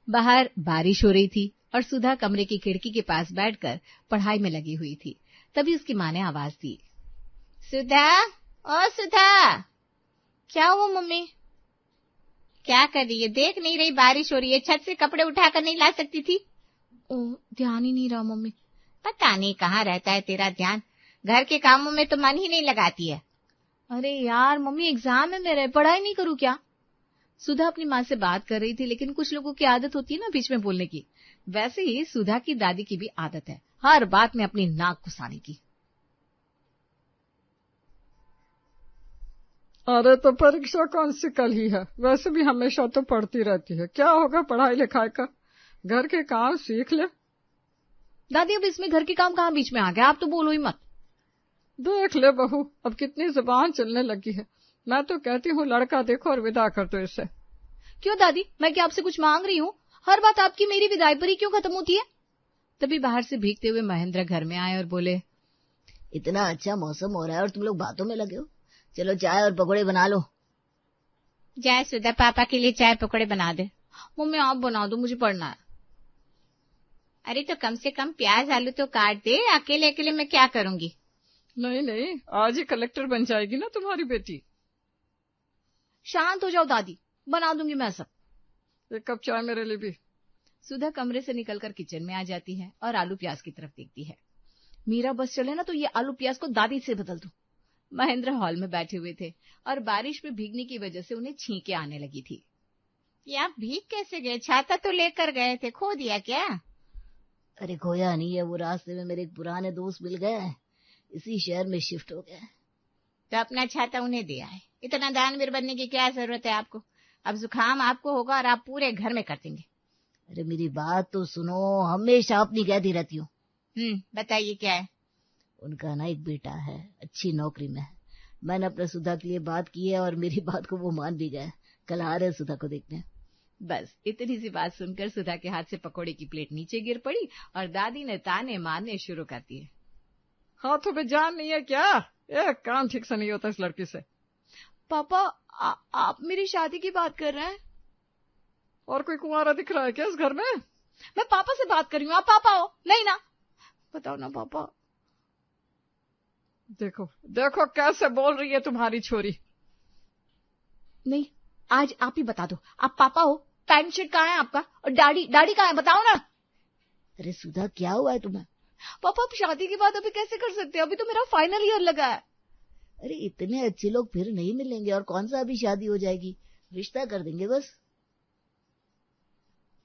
बाहर बारिश हो रही थी और सुधा कमरे की खिड़की के पास बैठकर पढ़ाई में लगी हुई थी। तभी उसकी माँ ने आवाज दी, सुधा, ओ सुधा। क्या हुआ मम्मी? क्या कर रही है? देख नहीं रही बारिश हो रही है, छत से कपड़े उठाकर नहीं ला सकती थी? ध्यान ही नहीं रहा मम्मी। पता नहीं कहाँ रहता है तेरा ध्यान, घर के कामों में तो मन ही नहीं लगाती है। अरे यार मम्मी, एग्जाम है मेरे, पढ़ाई नहीं करूँ क्या? सुधा अपनी माँ से बात कर रही थी, लेकिन कुछ लोगों की आदत होती है ना बीच में बोलने की। वैसे ही सुधा की दादी की भी आदत है हर बात में अपनी नाक घुसाने की। अरे तो परीक्षा कौन सी कल ही है, वैसे भी हमेशा तो पढ़ती रहती है, क्या होगा पढ़ाई लिखाई का, घर के काम सीख ले। दादी अब इसमें घर के काम कहाँ बीच में आ गया, आप तो बोलो ही मत। देख ले बहू, अब कितनी जुबान चलने लगी है। मैं तो कहती हूँ लड़का देखो और विदा कर दो इसे। क्यों दादी, मैं क्या आपसे कुछ मांग रही हूँ? हर बात आपकी मेरी विदाई पर ही क्यों खत्म होती है? तभी बाहर से भीगते हुए महेंद्र घर में आए और बोले, इतना अच्छा मौसम हो रहा है और तुम लोग बातों में लगे हो, चलो चाय और पकौड़े बना लो। जय सुधा, पापा के लिए चाय पकौड़े बना दे। मम्मी आप बना दो, मुझे पढ़ना है। अरे तो कम से कम प्याज आलू तो काट दे, अकेले अकेले मैं क्या करूंगी? नहीं नहीं, आज ही कलेक्टर बन जाएगी ना तुम्हारी बेटी। शांत हो जाओ दादी, बना दूंगी मैं सब। एक कप चाय मेरे लिए भी। सुधा कमरे से निकलकर किचन में आ जाती है और आलू प्याज की तरफ देखती है। मीरा बस चले ना तो ये आलू प्याज को दादी से बदल दो। महेंद्र हॉल में बैठे हुए थे और बारिश में भीगने की वजह से उन्हें छींकें आने लगी थी। ये आप भीग कैसे गए? छाता तो लेकर गए थे, खो दिया क्या? अरे खोया नहीं है, वो रास्ते में मेरे एक पुराने दोस्त मिल गए, इसी शहर में शिफ्ट हो गए। तो अपना छाता उन्हें दिया है, इतना दानवीर बनने की क्या जरूरत है आपको? अब जुकाम आपको होगा और आप पूरे घर में कर देंगे। अरे मेरी बात तो सुनो, हमेशा अपनी कहती रहती हूँ। बताइए क्या है? उनका ना एक बेटा है, अच्छी नौकरी में है। मैंने अपने सुधा के लिए बात की है और मेरी बात को वो मान भी गए। कल आ रहे सुधा को देखने। बस इतनी सी बात सुनकर सुधा के हाथ से पकौड़े की प्लेट नीचे गिर पड़ी और दादी ने ताने मारने शुरू कर दिए। हाथों में जान नहीं है क्या? एक काम ठीक से नहीं होता इस लड़की से। पापा आप मेरी शादी की बात कर रहे हैं? और कोई कुंवारा दिख रहा है क्या इस घर में? मैं पापा से बात कर रही हूँ, आप पापा हो? नहीं ना? बताओ ना पापा। देखो देखो कैसे बोल रही है तुम्हारी छोरी। नहीं, आज आप ही बता दो, आप पापा हो? पैंट शर्ट कहाँ है आपका? और दाढ़ी कहाँ है, बताओ ना। अरे सुधा क्या हुआ है तुम्हें? पापा आप शादी की बात अभी कैसे कर सकते हैं, अभी तो मेरा फाइनल ईयर लगा है। अरे इतने अच्छे लोग फिर नहीं मिलेंगे, और कौन सा अभी शादी हो जाएगी, रिश्ता कर देंगे बस।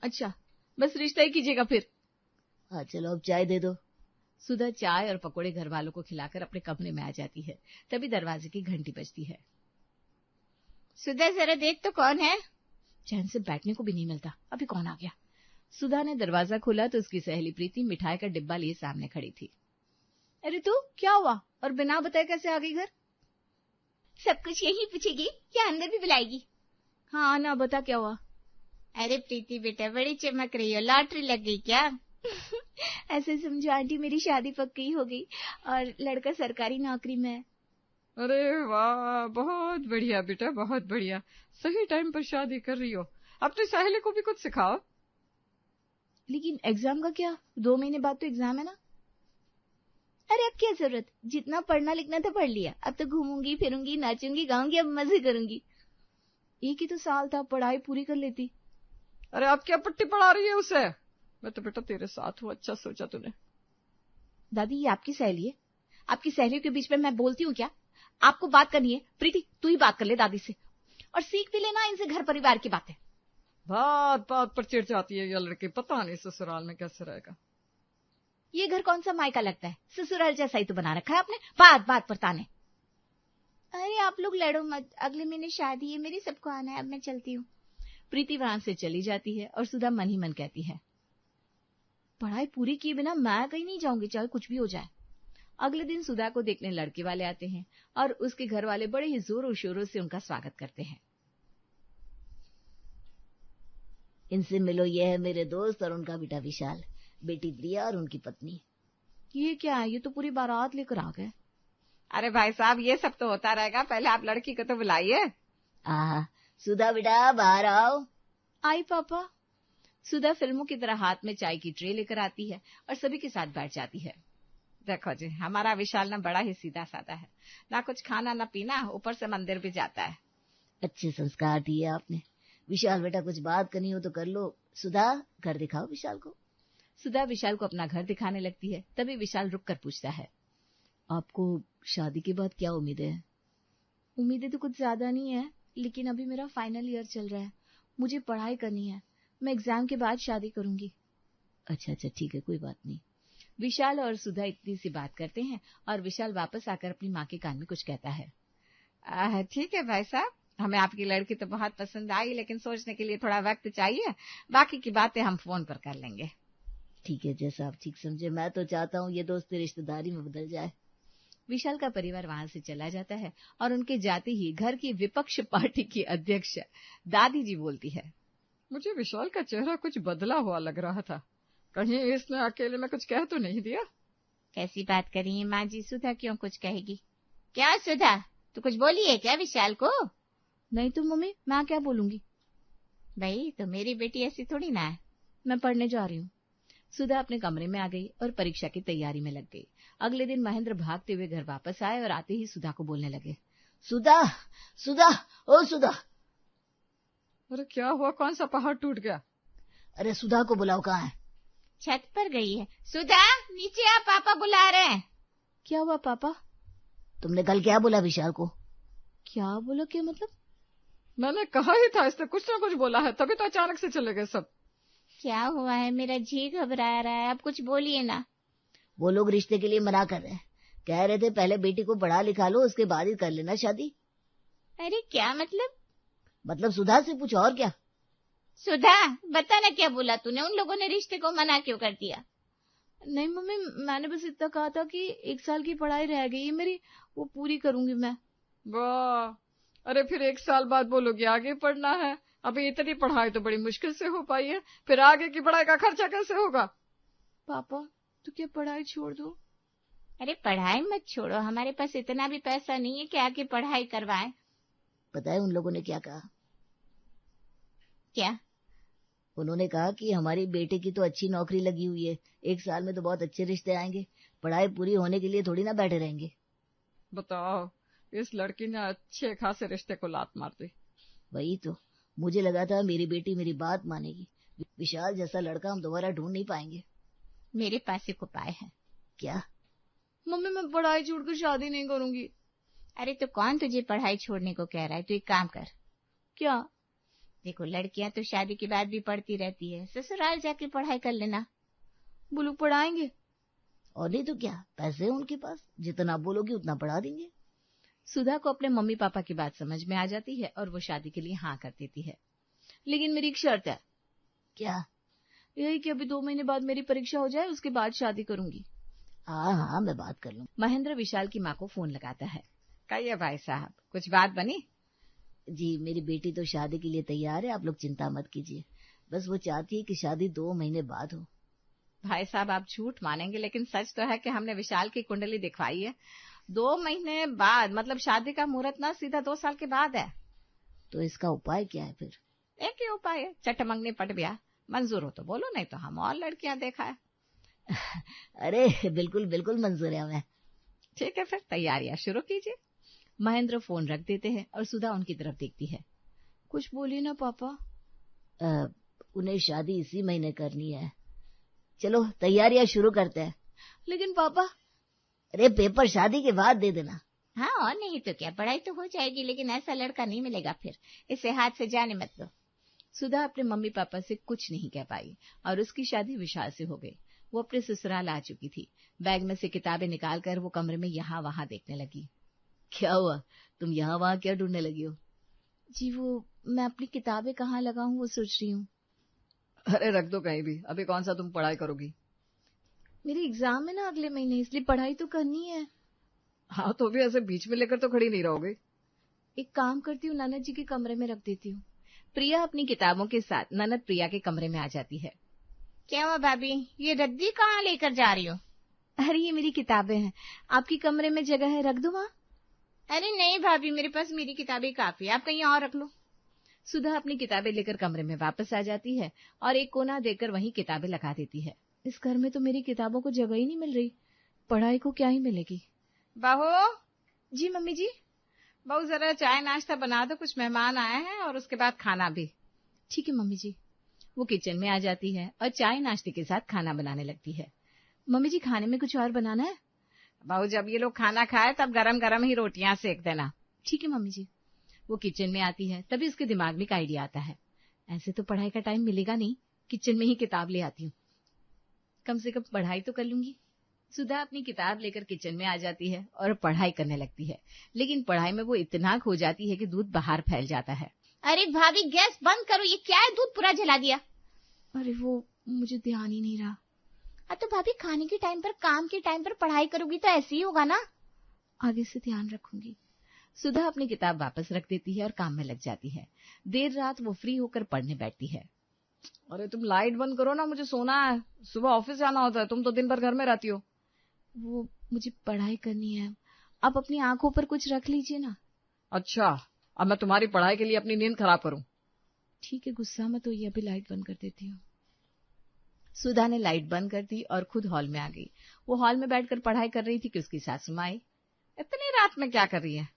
अच्छा, बस रिश्ता ही कीजिएगा फिर? हाँ चलो अब चाय दे दो। सुधा चाय और पकोड़े घर वालों को खिलाकर अपने कमरे में आ जाती है। तभी दरवाजे की घंटी बजती है। सुधा जरा देख तो कौन है? चैन से बैठने को भी नहीं मिलता, अभी कौन आ गया? सुधा ने दरवाजा खोला तो उसकी सहेली प्रीति मिठाई का डिब्बा लिए सामने खड़ी थी। अरे तू क्या हुआ, और बिना बताए कैसे आ गई घर? सब कुछ यही पूछेगी या अंदर भी बुलाएगी? हाँ ना, बता क्या हुआ? अरे प्रीति बेटा, बड़ी चमक रही हो, लॉटरी लग गई क्या? ऐसे समझो आंटी, मेरी शादी पक्की हो गई और लड़का सरकारी नौकरी में है। अरे वाह, बहुत बढ़िया बेटा, बहुत बढ़िया, सही टाइम पर शादी कर रही हो। अपनी सहेली को भी कुछ सिखाओ। लेकिन एग्जाम का क्या? 2 महीने बाद तो एग्जाम है ना। अरे अब क्या जरूरत, जितना पढ़ना लिखना था पढ़ लिया, अब तो घूमूंगी फिरूंगी नाचूंगी गाऊंगी, अब मजे करूंगी। एक ही तो साल था, पढ़ाई पूरी कर लेती। अरे आप क्या पट्टी पढ़ा रही है उसे? मैं तो बेटा तेरे साथ हूँ, अच्छा सोचा तूने। दादी ये आपकी सहेली है, आपकी सहेलियों के बीच में मैं बोलती हूँ क्या? आपको बात करनी है प्रीति, तू ही बात कर ले दादी से, और सीख भी लेना इनसे घर परिवार की बातें। बात बात पर चिढ़ जाती है ये लड़की, पता नहीं ससुराल में कैसे रहेगा। ये घर कौन सा मायका लगता है, ससुराल जैसा ही तो बना रखा है आपने, बात बात पर ताने। अरे आप लोग लड़ो मत, अगले महीने शादी है मेरी, सबको आना है, अब मैं चलती हूँ। प्रीति वहां से चली जाती है और सुधा मन ही मन कहती है, पढ़ाई पूरी किए बिना मैं कहीं नहीं जाऊंगी, चाहे कुछ भी हो जाए। अगले दिन सुधा को देखने लड़के वाले आते हैं और उसके घर वाले बड़े ही जोरों शोरों से उनका स्वागत करते हैं। इनसे मिलो, ये है मेरे दोस्त और उनका बेटा विशाल, बेटी प्रिया और उनकी पत्नी। ये क्या है, ये तो पूरी बारात लेकर आ गए। अरे भाई साहब, ये सब तो होता रहेगा, पहले आप लड़की को तो बुलाइए। सुधा बेटा बाहर आओ। आई पापा। सुधा फिल्मों की तरह हाथ में चाय की ट्रे लेकर आती है और सभी के साथ बैठ जाती है। देखो जी, हमारा विशाल ना बड़ा ही सीधा साधा है, ना कुछ खाना ना पीना, ऊपर से मंदिर भी जाता है। अच्छे संस्कार दिए आपने। विशाल बेटा, कुछ बात करनी हो तो कर लो। सुधा, घर दिखाओ विशाल को। सुधा विशाल को अपना घर दिखाने लगती है। तभी विशाल रुक कर पूछता है, आपको शादी के बाद क्या उम्मीदें हैं? उम्मीदें तो कुछ ज्यादा नहीं है, लेकिन अभी मेरा फाइनल ईयर चल रहा है, मुझे पढ़ाई करनी है, मैं एग्जाम के बाद शादी करूंगी। अच्छा, ठीक है, कोई बात नहीं। विशाल और सुधा इतनी सी बात करते हैं और विशाल वापस आकर अपनी माँ के कान में कुछ कहता है। ठीक है भाई साहब, हमें आपकी लड़की तो बहुत पसंद आई, लेकिन सोचने के लिए थोड़ा वक्त चाहिए, बाकी की बातें हम फोन पर कर लेंगे। ठीक है, जैसा आप ठीक समझे। मैं तो चाहता हूँ ये दोस्ती रिश्तेदारी में बदल जाए। विशाल का परिवार वहां से चला जाता है और उनके जाते ही घर की विपक्ष पार्टी की अध्यक्ष दादी जी बोलती है, मुझे विशाल का चेहरा कुछ बदला हुआ लग रहा था, कहीं इसने अकेले में कुछ कह तो नहीं दिया? कैसी बात करी माँ जी, सुधा क्यों कुछ कहेगी? क्या सुधा, तू कुछ बोली है क्या विशाल को? नहीं तो मम्मी, मैं क्या बोलूंगी? भाई तो मेरी बेटी ऐसी थोड़ी ना है। मैं पढ़ने जा रही हूँ। सुधा अपने कमरे में आ गई और परीक्षा की तैयारी में लग गई। अगले दिन महेंद्र भागते हुए घर वापस आए और आते ही सुधा को बोलने लगे, सुधा, सुधा, ओ सुधा। अरे क्या हुआ, कौन सा पहाड़ टूट गया? अरे सुधा को बुलाओ, कहाँ है? छत पर गई है। सुधा नीचे आ, पापा बुला रहे हैं। क्या हुआ पापा? तुमने कल क्या बोला विशाल को? क्या बोला? क्या मतलब? मैंने कहा ही था इसने कुछ न कुछ बोला है, तभी तो अचानक से चले गए सब। क्या हुआ है? मेरा जी घबरा रहा है, आप कुछ बोलिए ना। वो लोग रिश्ते के लिए मना कर रहे हैं, कह रहे थे पहले बेटी को पढ़ा लिखा लो, उसके बाद ही कर लेना शादी। अरे क्या मतलब? मतलब सुधा से पूछ, और क्या? सुधा बता ना, क्या बोला तूने? उन लोगों ने रिश्ते को मना क्यों कर दिया? नहीं मम्मी, मैंने बस इतना कहा था कि 1 साल की पढ़ाई रह गई है मेरी, वो पूरी करूंगी मैं। वाह, अरे फिर 1 साल बाद बोलोगी आगे पढ़ना है? अभी इतनी पढ़ाई तो बड़ी मुश्किल से हो पाई है, फिर आगे की पढ़ाई का खर्चा कैसे होगा? पापा तो क्या पढ़ाई छोड़ दो? अरे पढ़ाई मत छोड़ो, हमारे पास इतना भी पैसा नहीं है कि आगे पढ़ाई करवाएं। पता है उन लोगों ने क्या कहा? क्या? उन्होंने कहा कि हमारी बेटे की तो अच्छी नौकरी लगी हुई है, 1 साल में तो बहुत अच्छे रिश्ते आएंगे, पढ़ाई पूरी होने के लिए थोड़ी ना बैठे रहेंगे। बताओ, इस लड़की ने अच्छे खासे रिश्ते को लात मार दी। वही तो, मुझे लगा था मेरी बेटी मेरी बात मानेगी। विशाल जैसा लड़का हम दोबारा ढूंढ नहीं पाएंगे। मेरे पास एक उपाय है। क्या? मम्मी मैं पढ़ाई छोड़कर शादी नहीं करूंगी। अरे तो कौन तुझे पढ़ाई छोड़ने को कह रहा है? तू एक काम कर। क्या? देखो लड़कियां तो शादी के बाद भी पढ़ती रहती है, ससुराल जाके पढ़ाई कर लेना। वो लोग पढ़ाएंगे? और नहीं तो क्या, पैसे हैं उनके पास, जितना बोलोगी उतना पढ़ा देंगे। सुधा को अपने मम्मी पापा की बात समझ में आ जाती है और वो शादी के लिए हाँ कर देती है। लेकिन मेरी एक शर्त है। क्या? यही कि अभी 2 महीने बाद मेरी परीक्षा हो जाए, उसके बाद शादी करूंगी। हाँ, मैं बात कर लूँ। महेंद्र विशाल की माँ को फोन लगाता है। कहिए भाई साहब, कुछ बात बनी? जी, मेरी बेटी तो शादी के लिए तैयार है, आप लोग चिंता मत कीजिए। बस वो चाहती है कि शादी 2 महीने बाद हो। भाई साहब आप झूठ मानेंगे, लेकिन सच तो है कि हमने विशाल की कुंडली दिखवाई है। 2 महीने बाद मतलब शादी का मुहूर्त ना सीधा 2 साल के बाद है। तो इसका उपाय क्या है फिर? एक ही उपाय है, चटमंगनी पट ब्याह। मंजूर हो तो बोलो, नहीं तो हम और लड़कियां देखा है। अरे बिल्कुल बिल्कुल मंजूर है हमें। ठीक है, फिर तैयारियां शुरू कीजिए। महेंद्र फोन रख देते हैं और सुधा उनकी तरफ देखती है। कुछ बोलिए ना पापा। उन्हें शादी इसी महीने करनी है, चलो तैयारियां शुरू करते हैं। लेकिन पापा। अरे पेपर शादी के बाद दे देना। हाँ और नहीं तो क्या, पढ़ाई तो हो जाएगी, लेकिन ऐसा लड़का नहीं मिलेगा फिर, इसे हाथ से जाने मत दो। सुधा अपने मम्मी पापा से कुछ नहीं कह पाई और उसकी शादी विशाल से हो गई। वो अपने ससुराल आ चुकी थी। बैग में से किताबें निकालकर वो कमरे में यहाँ वहां देखने लगी। क्या हुआ, तुम यहाँ वहां क्या ढूंढने लगी हो? जी वो मैं अपनी किताबें कहाँ लगाऊं वो सोच रही हूँ। अरे रख दो कहीं भी, अभी कौन सा तुम पढ़ाई करोगी? मेरी एग्जाम है ना अगले महीने, इसलिए पढ़ाई तो करनी है। हाँ तो भी ऐसे बीच में लेकर तो खड़ी नहीं रहोगे। एक काम करती हूँ, ननद जी के कमरे में रख देती हूँ। प्रिया अपनी किताबों के साथ ननद प्रिया के कमरे में आ जाती है। क्या हुआ भाभी, ये रद्दी कहाँ लेकर जा रही हो? अरे ये मेरी किताबें हैं, आपकी कमरे में जगह है, रख दूं वहाँ? अरे नहीं भाभी, मेरे पास मेरी किताबें काफी है, आप कहीं और रख लो। सुधा अपनी किताबें लेकर कमरे में वापस आ जाती है और एक कोना देकर वहीं किताबें लगा देती है। इस घर में तो मेरी किताबों को जगह ही नहीं मिल रही, पढ़ाई को क्या ही मिलेगी। बहू, जी मम्मी जी। बहू जरा चाय नाश्ता बना दो, कुछ मेहमान आए हैं, और उसके बाद खाना भी। ठीक है मम्मी जी। वो किचन में आ जाती है और चाय नाश्ते के साथ खाना बनाने लगती है। मम्मी जी खाने में कुछ और बनाना है? बहू जब ये लोग खाना खाए तब गरम गरम ही रोटियां सेक देना। ठीक है मम्मी जी। वो किचन में आती है, तभी उसके दिमाग में एक आइडिया आता है। ऐसे तो पढ़ाई का टाइम मिलेगा नहीं, किचन में ही किताब ले आती हूँ, कम से कम पढ़ाई तो कर लूंगी। सुधा अपनी किताब लेकर किचन में आ जाती है और पढ़ाई करने लगती है, लेकिन पढ़ाई में वो इतना खो जाती है कि दूध बाहर फैल जाता है। अरे भाभी गैस बंद करो, ये क्या है, दूध पूरा जला दिया। अरे वो मुझे ध्यान ही नहीं रहा। तो भाभी खाने के टाइम पर, काम के टाइम पर पढ़ाई करोगी तो ऐसे ही होगा ना। आगे से ध्यान रखूंगी। सुधा अपनी किताब वापस रख देती है और काम में लग जाती है। देर रात वो फ्री होकर पढ़ने बैठती है। अरे तुम लाइट बंद करो ना, मुझे सोना है, सुबह ऑफिस जाना होता है, तुम तो दिन भर घर में रहती हो। वो मुझे पढ़ाई करनी है, आप अपनी आंखों पर कुछ रख लीजिए ना। अच्छा, अब मैं तुम्हारी पढ़ाई के लिए अपनी नींद खराब करूं? ठीक है, गुस्सा मत होइए, अभी लाइट बंद कर देती हूँ। सुधा ने लाइट बंद कर दी और खुद हॉल में आ गई। वो हॉल में बैठकर पढ़ाई कर रही थी कि उसकी सासू माँ आई। इतनी रात में क्या कर रही है?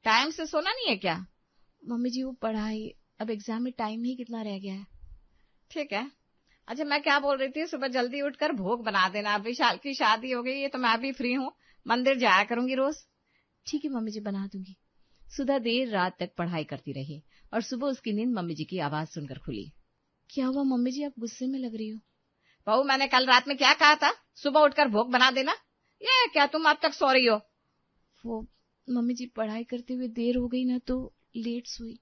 टाइम से सोना नहीं है क्या? मम्मी जी वो पढ़ाई, अब एग्जाम में टाइम ही कितना रह गया है। ठीक है। अच्छा मैं क्या बोल रही थी, सुबह जल्दी उठकर भोग बना देना। विशाल की शादी हो गई है तो मैं भी फ्री हूँ, मंदिर जाया करूंगी रोज। ठीक है मम्मी जी, बना दूंगी। सुधा देर रात तक पढ़ाई करती रही और सुबह उसकी नींद मम्मी जी की आवाज सुनकर खुली। क्या हुआ मम्मी जी, आप गुस्से में लग रही हो? बहू मैंने कल रात में क्या कहा था, सुबह उठकर भोग बना देना। ये क्या तुम अब तक सो रही हो? वो मम्मी जी पढ़ाई करते हुए देर हो गई ना तो लेट सोई।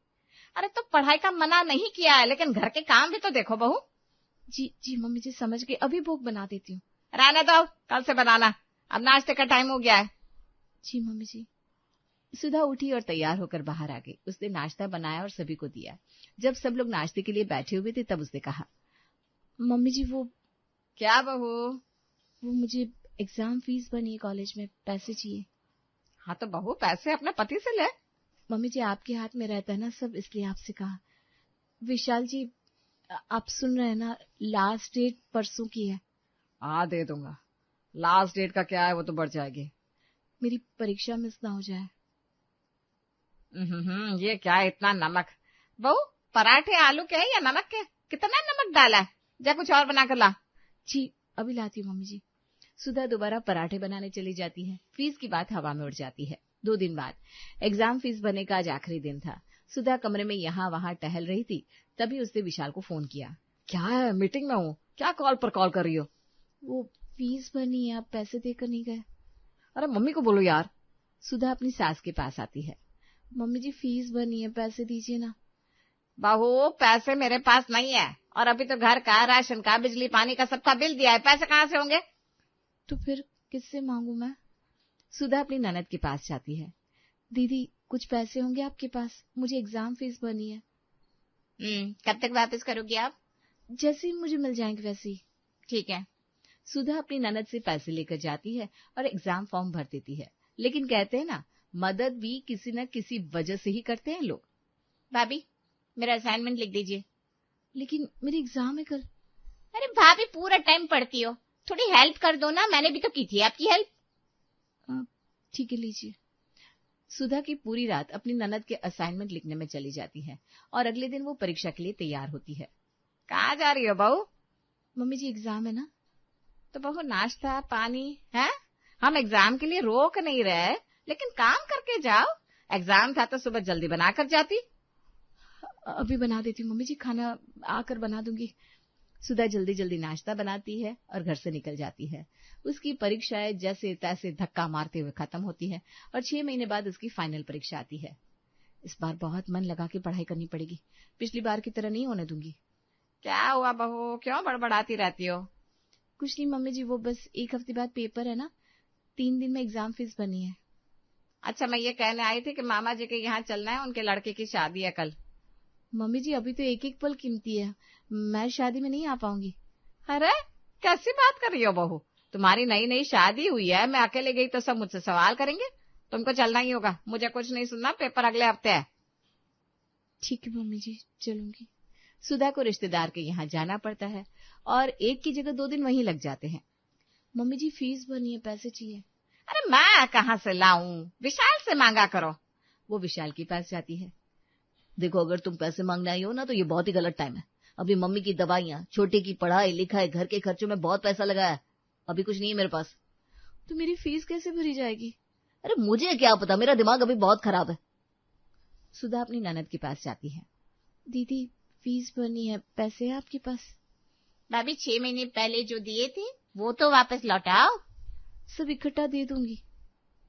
अरे तो पढ़ाई का मना नहीं किया है, लेकिन घर के काम भी तो देखो बहू। जी मम्मी जी समझ गई, अभी भोग बनाती हूँ। रहने दो, कल से बनाना, अब नाश्ते का टाइम हो गया है। जी मम्मी जी। सुधा उठी और तैयार होकर बाहर आ गई। उसने नाश्ता बनाया और सभी को दिया। जब सब लोग नाश्ते के लिए बैठे हुए थे तब उसने कहा, मम्मी जी वो। क्या बहू? वो मुझे एग्जाम फीस बनी है कॉलेज में, पैसे चाहिए। हाँ तो बहू पैसे अपने पति से ले। मम्मी जी आपके हाथ में रहता है ना सब, इसलिए आपसे कहा। विशाल जी आप सुन रहे हैं ना, लास्ट डेट परसों की है। हाँ दे दूंगा। लास्ट डेट का क्या है, वो तो बढ़ जाएगी। मेरी परीक्षा मिस ना हो जाए। ये क्या है इतना नमक? बहू पराठे आलू के है या नमक के? कितना नमक डाला है? जा कुछ और बना कर ला। जी अभी लाती हूँ मम्मी जी। सुधा दोबारा पराठे बनाने चली जाती है। फीस की बात हवा में उड़ जाती है। 2 दिन बाद एग्जाम फीस भरने का आज आखिरी दिन था। सुधा कमरे में यहाँ वहां टहल रही थी, तभी उसने विशाल को फोन किया। क्या है, मीटिंग में हूँ, क्या कॉल पर कॉल कर रही हो? वो फीस भरनी है, आप पैसे देकर नहीं गए। अरे मम्मी को बोलो यार। सुधा अपनी सास के पास आती है। मम्मी जी फीस भरनी है, पैसे दीजिए ना। बहू पैसे मेरे पास नहीं है, और अभी तो घर का, राशन का, बिजली पानी का सबका बिल दिया है, पैसे कहाँ से होंगे? तो फिर किससे मांगू मैं? सुधा अपनी ननद के पास जाती है। दीदी कुछ पैसे होंगे आपके पास, मुझे एग्जाम फीस भरनी है। कब तक वापस करोगी आप? जैसे ही मुझे मिल जाएंगे वैसे ही। ठीक है। सुधा अपनी ननद से पैसे लेकर जाती है और एग्जाम फॉर्म भर देती है। लेकिन कहते हैं ना, मदद भी किसी न किसी वजह से ही करते हैं लोग। भाभी मेरा असाइनमेंट लिख दीजिए। लेकिन मेरी एग्जाम है कल। अरे भाभी पूरा टाइम पढ़ती हो, थोड़ी हेल्प कर दो ना, मैंने भी तो की थी आपकी हेल्प। ठीक है लीजिए। सुधा की पूरी रात अपनी ननद के असाइनमेंट लिखने में चली जाती है और अगले दिन वो परीक्षा के लिए तैयार होती है। कहाँ जा रही हो बहू? मम्मी जी एग्जाम है ना। तो बहू नाश्ता पानी है, हम एग्जाम के लिए रोक नहीं रहे, लेकिन काम करके जाओ। एग्जाम था तो सुबह जल्दी बनाकर जाती। अभी बना देती हूँ मम्मी जी, खाना आकर बना दूंगी। सुधा जल्दी जल्दी नाश्ता बनाती है और घर से निकल जाती है। उसकी परीक्षाएं जैसे तैसे धक्का मारते हुए खत्म होती है और 6 महीने बाद उसकी फाइनल परीक्षा आती है। इस बार बहुत मन लगा के पढ़ाई करनी पड़ेगी, पिछली बार की तरह नहीं होने दूंगी। क्या हुआ बहू, क्यों बड़बड़ाती रहती हो? कुछ नहीं मम्मी जी, वो बस 1 हफ्ते बाद पेपर है ना, 3 दिन में एग्जाम फीस बनी है। अच्छा मैं ये कहने आई थी कि मामा जी के यहाँ चलना है, उनके लड़के की शादी है कल। मम्मी जी अभी तो एक एक पल कीमती है, मैं शादी में नहीं आ पाऊंगी। अरे कैसी बात कर रही हो बहू, तुम्हारी नई नई शादी हुई है, मैं अकेले गई तो सब मुझसे सवाल करेंगे। तुमको चलना ही होगा, मुझे कुछ नहीं सुनना, पेपर अगले हफ्ते है। ठीक है मम्मी जी, चलूंगी। सुधा को रिश्तेदार के यहाँ जाना पड़ता है और एक की जगह 2 दिन वहीं लग जाते हैं। मम्मी जी फीस भरनी है, पैसे चाहिए। अरे मैं कहाँ से लाऊं, विशाल से मांगा करो। वो विशाल के पास जाती है। देखो, अगर तुम पैसे मांगने आई हो ना तो ये बहुत ही गलत टाइम है। अभी मम्मी की दवाइयाँ, छोटे की पढ़ाई लिखाई, घर के खर्चों में बहुत पैसा लगा है। अभी कुछ नहीं है मेरे पास। तो मेरी फीस कैसे भरी जाएगी? अरे मुझे क्या पता, मेरा दिमाग अभी बहुत खराब है। सुधा अपनी ननद के पास जाती है। दीदी फीस भरनी है, पैसे हैं आपके पास? भाभी 6 महीने पहले जो दिए थे वो तो वापस लौटाओ। सब इकट्ठा दे दूंगी।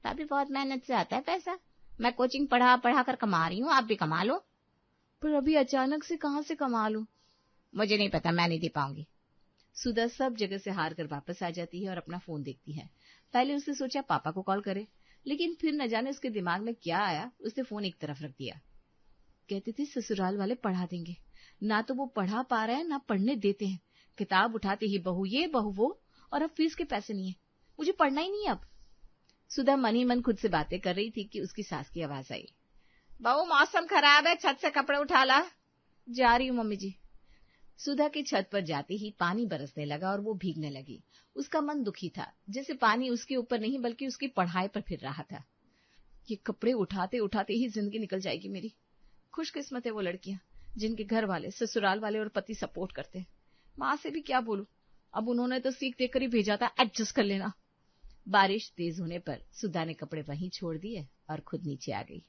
भाभी बहुत मेहनत से आता है पैसा, मैं कोचिंग पढ़ा पढ़ा कर कमा रही हूँ, आप भी कमा लो। पर अभी अचानक से कहाँ से कमा लूं? मुझे नहीं पता, मैं नहीं दे पाऊंगी। सुधा सब जगह से हार कर वापस आ जाती है और अपना फोन देखती है। पहले उसने सोचा पापा को कॉल करे, लेकिन फिर न जाने उसके दिमाग में क्या आया, उसने फोन एक तरफ रख दिया। कहते थे ससुराल वाले पढ़ा देंगे, ना तो वो पढ़ा पा रहे हैं ना पढ़ने देते हैं। किताब उठाते ही बहू ये बहू वो, और अब फीस के पैसे नहीं है, मुझे पढ़ना ही नहीं अब। सुधा मन ही मन खुद से बातें कर रही थी कि उसकी सास की आवाज आई। बहू मौसम खराब है, छत से कपड़े उठा ला। जा रही हूँ मम्मी जी। सुधा की छत पर जाते ही पानी बरसने लगा और वो भीगने लगी। उसका मन दुखी था, जैसे पानी उसके ऊपर नहीं बल्कि उसकी पढ़ाई पर फिर रहा था। ये कपड़े उठाते उठाते ही जिंदगी निकल जाएगी मेरी। खुशकिस्मत है वो लड़कियां जिनके घर वाले, ससुराल वाले और पति सपोर्ट करते हैं। माँ से भी क्या बोलूं, अब उन्होंने तो सीख देकर ही भेजा था, एडजस्ट कर लेना। बारिश तेज होने पर सुधा ने कपड़े वहीं छोड़ दिए और खुद नीचे आ गई।